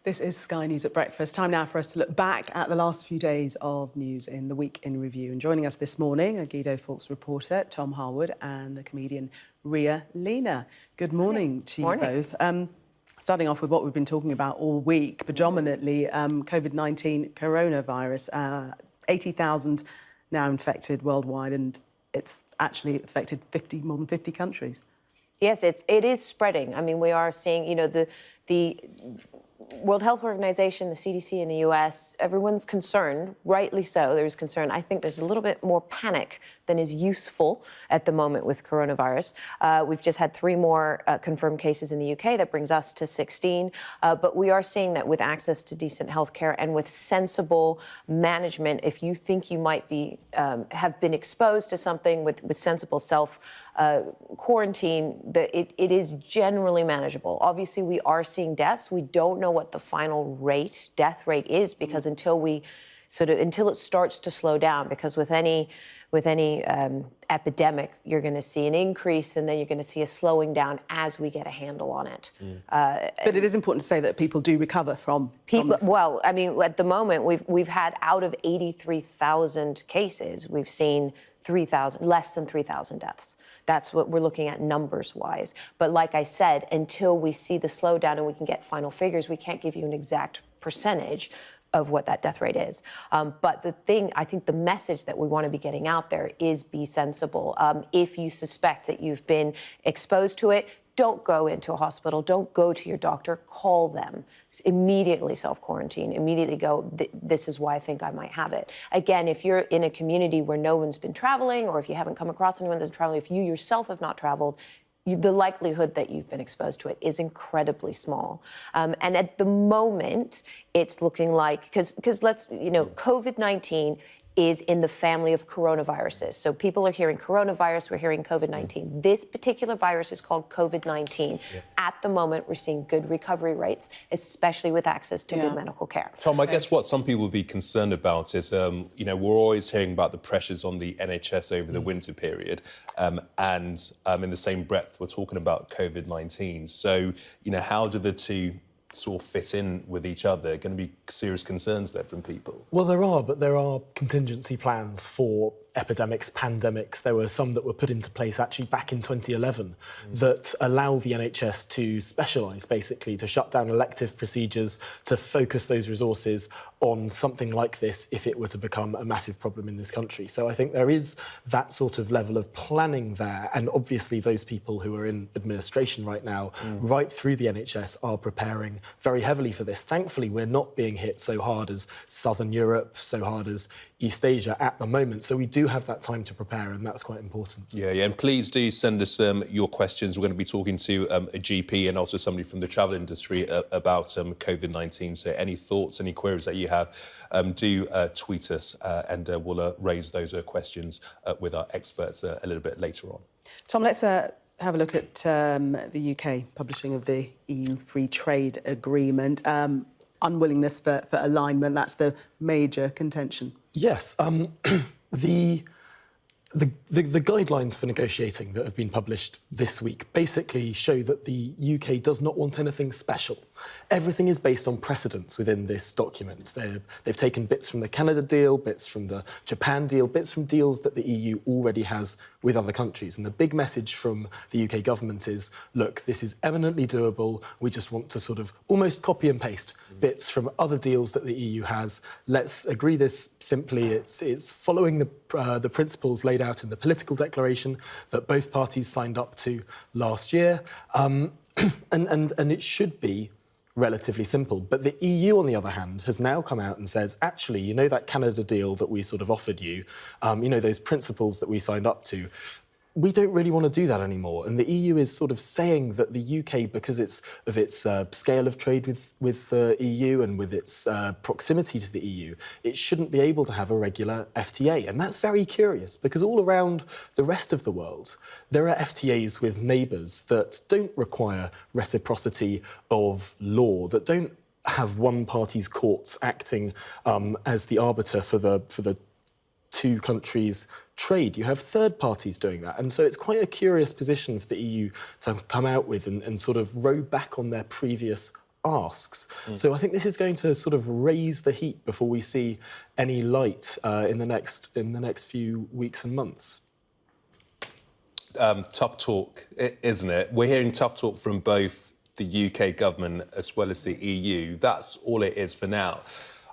This is Sky News at Breakfast. Time now for us to look back at the last few days of news in the Week in Review. And joining us this morning are Guido Fawkes reporter Tom Harwood and the comedian Lina. Good morning to you both. Starting off with what we've been talking about all week, predominantly COVID-19 coronavirus. 80,000 now infected worldwide, and it's actually affected more than 50 countries. Yes, it is spreading. I mean, we are seeing, you know, the World Health Organization, the CDC in the US, everyone's concerned, rightly so, there's concern. I think there's a little bit more panic than is useful at the moment with coronavirus. We've just had 3 more confirmed cases in the UK. That brings us to 16. But we are seeing that with access to decent healthcare and with sensible management, if you think you might be have been exposed to something with sensible quarantine, it is generally manageable. Obviously, we are seeing deaths. We don't know what the final death rate is, because until it starts to slow down, because with any epidemic, you're going to see an increase and then you're going to see a slowing down as we get a handle on it. But it is important to say that people do recover from this. Well, I mean, at the moment, we've had out of 83,000 cases, we've seen less than 3,000 deaths. That's what we're looking at numbers-wise. But like I said, until we see the slowdown and we can get final figures, we can't give you an exact percentage of what that death rate is. But I think the message that we want to be getting out there is be sensible. If you suspect that you've been exposed to it, don't go into a hospital, don't go to your doctor, call them. Immediately self-quarantine, immediately go, this is why I think I might have it. Again, if you're in a community where no one's been traveling, or if you haven't come across anyone that's traveling, if you yourself have not traveled, the likelihood that you've been exposed to it is incredibly small. And at the moment, it's looking like, because COVID-19 is in the family of coronaviruses. So people are hearing coronavirus, we're hearing COVID-19. This particular virus is called COVID-19. Yeah. At the moment, we're seeing good recovery rates, especially with access to good medical care. Tom, I guess what some people would be concerned about is, we're always hearing about the pressures on the NHS over the winter period. And in the same breath, we're talking about COVID-19. So, how do the two sort of fit in with each other? Going to be serious concerns there from people? Well, there are contingency plans for epidemics, pandemics. There were some that were put into place actually back in 2011 that allow the NHS to specialise, basically, to shut down elective procedures, to focus those resources on something like this if it were to become a massive problem in this country. So I think there is that sort of level of planning there, and obviously those people who are in administration right now, right through the NHS, are preparing very heavily for this. Thankfully, we're not being hit so hard as Southern Europe, so hard as East Asia at the moment. So we do have that time to prepare, and that's quite important. Yeah, and please do send us your questions. We're going to be talking to a GP and also somebody from the travel industry about COVID-19. So any thoughts, any queries that you have, do tweet us and we'll raise those questions with our experts a little bit later on. Tom, let's have a look at the UK publishing of the EU Free Trade Agreement. Unwillingness for alignment, that's the major contention. Yes, the guidelines for negotiating that have been published this week basically show that the UK does not want anything special. Everything is based on precedents within this document. They've taken bits from the Canada deal, bits from the Japan deal, bits from deals that the EU already has with other countries. And the big message from the UK government is, look, this is eminently doable. We just want to sort of almost copy and paste bits from other deals that the EU has. Let's agree this simply. It's following the principles laid out in the political declaration that both parties signed up to last year. And it should be relatively simple. But the EU, on the other hand, has now come out and says, actually, that Canada deal that we sort of offered you, those principles that we signed up to, we don't really want to do that anymore. And the EU is sort of saying that the UK, because of its scale of trade with the EU and with its proximity to the EU, it shouldn't be able to have a regular FTA. And that's very curious, because all around the rest of the world, there are FTAs with neighbours that don't require reciprocity of law, that don't have one party's courts acting as the arbiter for the two countries' trade. You have third parties doing that. And so it's quite a curious position for the EU to come out with and sort of row back on their previous asks. So I think this is going to sort of raise the heat before we see any light in the next few weeks and months. Tough talk, isn't it? We're hearing tough talk from both the UK government as well as the EU. That's all it is for now.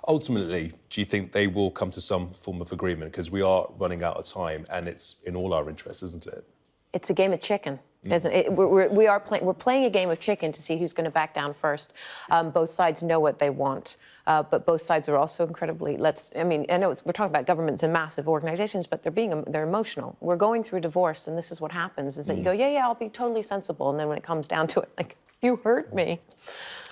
Ultimately, do you think they will come to some form of agreement? Because we are running out of time and it's in all our interests, isn't it? It's a game of chicken, isn't it? We're playing a game of chicken to see who's going to back down first. Both sides know what they want, but both sides are also incredibly. I know we're talking about governments and massive organizations, but they're emotional. We're going through divorce, and this is what happens: is that you go, yeah, I'll be totally sensible, and then when it comes down to it, like, you hurt me.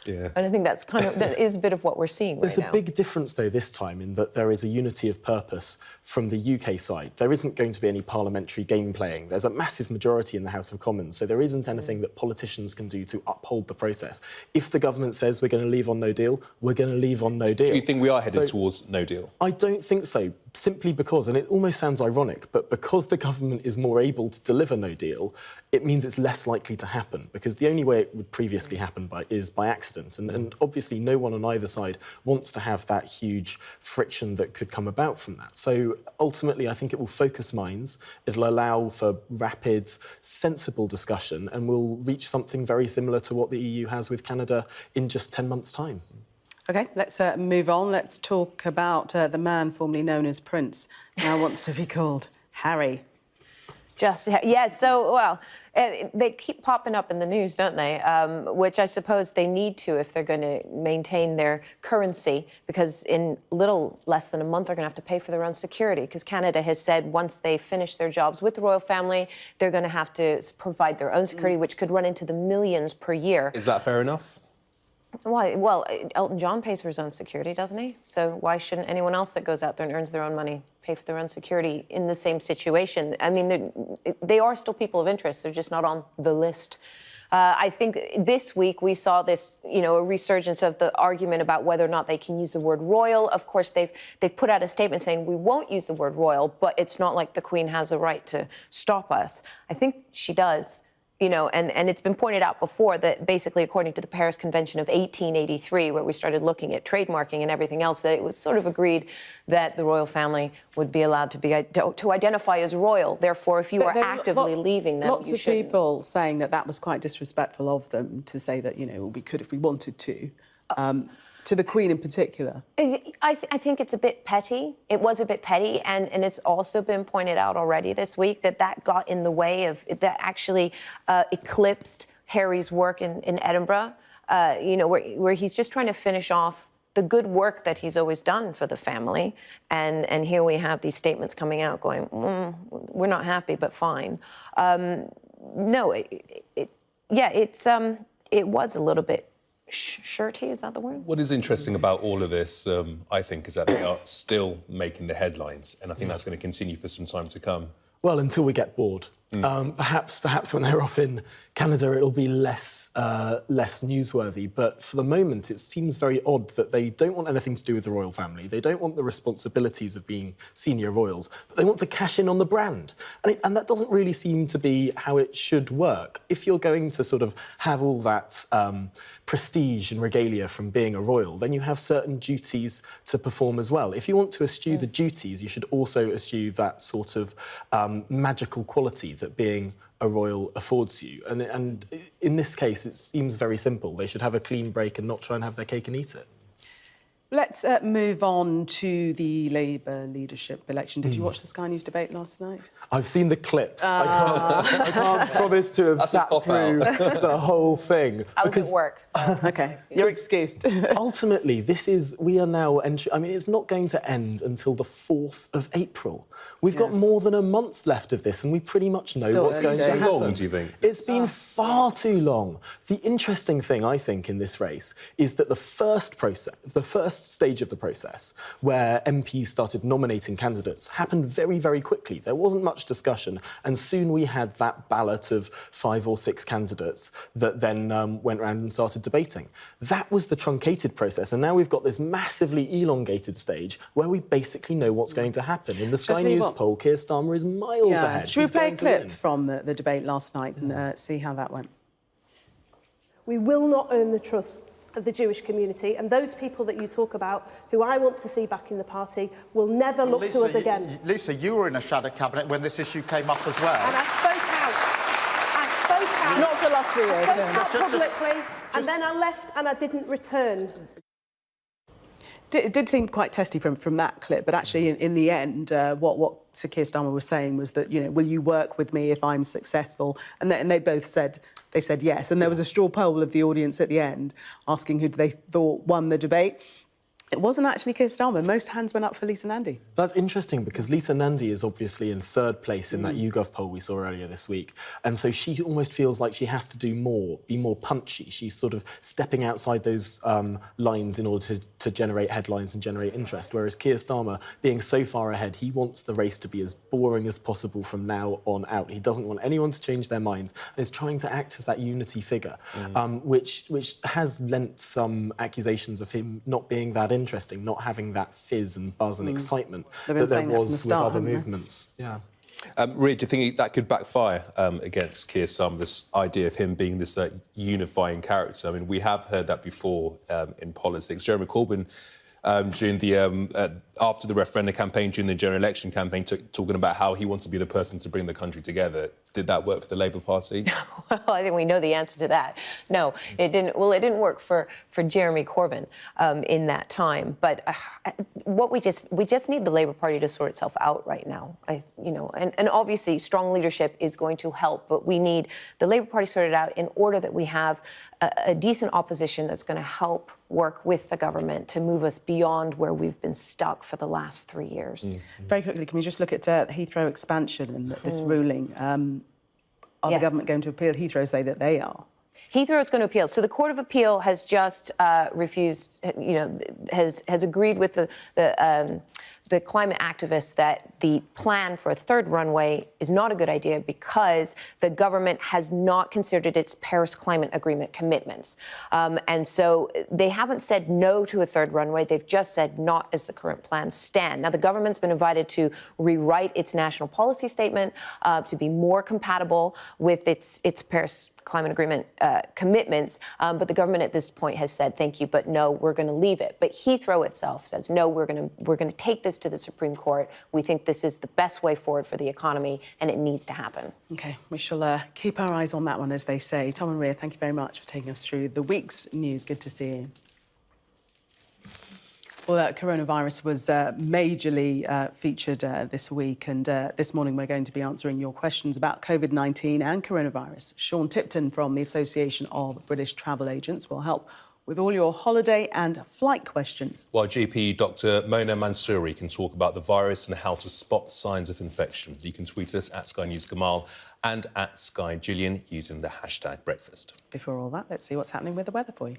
Yeah. And I think that is a bit of what we're seeing There's right now. a big difference, though, this time, in that there is a unity of purpose from the UK side. There isn't going to be any parliamentary game playing. There's a massive majority in the House of Commons, so there isn't anything that politicians can do to uphold the process. If the government says we're going to leave on no deal, we're going to leave on no deal. Do you think we are headed towards no deal? I don't think so, simply because, and it almost sounds ironic, but because the government is more able to deliver no deal, it means it's less likely to happen, because the only way it would previously happen is by accident. And obviously no one on either side wants to have that huge friction that could come about from that. So ultimately, I think it will focus minds, it'll allow for rapid, sensible discussion, and we'll reach something very similar to what the EU has with Canada in just 10 months' time. OK, let's move on. Let's talk about the man formerly known as Prince, now wants to be called Harry. They keep popping up in the news, don't they? Which I suppose they need to if they're going to maintain their currency, because in little less than a month they're going to have to pay for their own security, because Canada has said once they finish their jobs with the royal family, they're going to have to provide their own security, which could run into the millions per year. Is that fair enough? Why? Well, Elton John pays for his own security, doesn't he? So why shouldn't anyone else that goes out there and earns their own money pay for their own security in the same situation? I mean, they are still people of interest. They're just not on the list. I think this week we saw this, a resurgence of the argument about whether or not they can use the word royal. Of course, they've put out a statement saying we won't use the word royal, but it's not like the Queen has a right to stop us. I think she does. And it's been pointed out before that basically, according to the Paris Convention of 1883, where we started looking at trademarking and everything else, that it was sort of agreed that the royal family would be allowed to identify as royal. Therefore, if you are actively leaving them, lots of people saying that was quite disrespectful of them to say that, we could if we wanted to the Queen in particular. I think it's a bit petty. It was a bit petty, and it's also been pointed out already this week that got in the way of, that actually eclipsed Harry's work in Edinburgh, where he's just trying to finish off the good work that he's always done for the family. And here we have these statements coming out going, we're not happy, but fine. It was a little bit shirty, is that the word? What is interesting about all of this, I think, is that they are still making the headlines, and I think that's going to continue for some time to come. Well, until we get bored. Perhaps when they're off in Canada, it'll be less newsworthy. But for the moment, it seems very odd that they don't want anything to do with the royal family. They don't want the responsibilities of being senior royals, but they want to cash in on the brand. And that doesn't really seem to be how it should work. If you're going to sort of have all that prestige and regalia from being a royal, then you have certain duties to perform as well. If you want to eschew the duties, you should also eschew that sort of magical quality that being a royal affords you. And in this case, it seems very simple. They should have a clean break and not try and have their cake and eat it. Let's move on to the Labour leadership election. Did you watch the Sky News debate last night? I've seen the clips. I can't promise to have sat through the whole thing. I was at work, so... OK, you're excused. Ultimately, we are now entering... it's not going to end until the 4th of April. We've got more than a month left of this, and we pretty much know what's going to happen. How long do you think? It's been far too long. The interesting thing, I think, in this race is that the first stage of the process, where MPs started nominating candidates, happened very, very quickly. There wasn't much discussion, and soon we had that ballot of 5 or 6 candidates that then went round and started debating. That was the truncated process, and now we've got this massively elongated stage where we basically know what's going to happen. In the Sky News poll, Keir Starmer is miles ahead. Should we play a clip from the debate last night and see how that went? We will not earn the trust of the Jewish community, and those people that you talk about, who I want to see back in the party, will never look to us again. Lisa, you were in a shadow cabinet when this issue came up as well. And I spoke out. I spoke out. Not for the last 3 years. I spoke out publicly, and then I left and I didn't return. It did seem quite testy from that clip, but actually in the end, what Sir Keir Starmer was saying was that, you know, will you work with me if I'm successful? And they both said yes. And there was a straw poll of the audience at the end asking who they thought won the debate. It wasn't actually Keir Starmer. Most hands went up for Lisa Nandy. That's interesting because Lisa Nandy is obviously in third place in that YouGov poll we saw earlier this week. And so she almost feels like she has to do more, be more punchy. She's sort of stepping outside those lines in order to generate headlines and generate interest. Whereas Keir Starmer, being so far ahead, he wants the race to be as boring as possible from now on out. He doesn't want anyone to change their minds and is trying to act as that unity figure, which has lent some accusations of him not being that interesting, not having that fizz and buzz and excitement that there was with other movements. Yeah. Rhea, do you think that could backfire against Keir Starmer, this idea of him being this unifying character? I mean, we have heard that before in politics. Jeremy Corbyn, during the after the referendum campaign, during the general election campaign, talking about how he wants to be the person to bring the country together. Did that work for the Labour Party? Well, I think we know the answer to that. No, it didn't. Well, it didn't work for Jeremy Corbyn in that time. But what we just need the Labour Party to sort itself out right now. And obviously strong leadership is going to help, but we need the Labour Party sorted out in order that we have a decent opposition that's going to help work with the government to move us beyond where we've been stuck for the last 3 years. Very quickly, can we just look at Heathrow expansion and this ruling? Are the government going to appeal? Heathrow say that they are. Heathrow is going to appeal. So the Court of Appeal has just refused, has agreed with the climate activists that the plan for a third runway is not a good idea because the government has not considered its Paris Climate Agreement commitments. And so they haven't said no to a third runway. They've just said not as the current plans stand. Now, the government's been invited to rewrite its national policy statement to be more compatible with its Paris Climate Agreement commitments, but the government at this point has said thank you, but no, we're going to leave it. But Heathrow itself says no, we're going to take this to the Supreme Court. We think this is the best way forward for the economy, and it needs to happen. OK, we shall keep our eyes on that one, as they say. Tom and Rhea, thank you very much for taking us through the week's news. Good to see you. Well, coronavirus was majorly featured this week, and this morning we're going to be answering your questions about COVID-19 and coronavirus. Sean Tipton from the Association of British Travel Agents will help with all your holiday and flight questions. While GP Dr. Mona Mansouri can talk about the virus and how to spot signs of infection. You can tweet us at Sky News Gamal and at Sky Gillian using the hashtag breakfast. Before all that, let's see what's happening with the weather for you.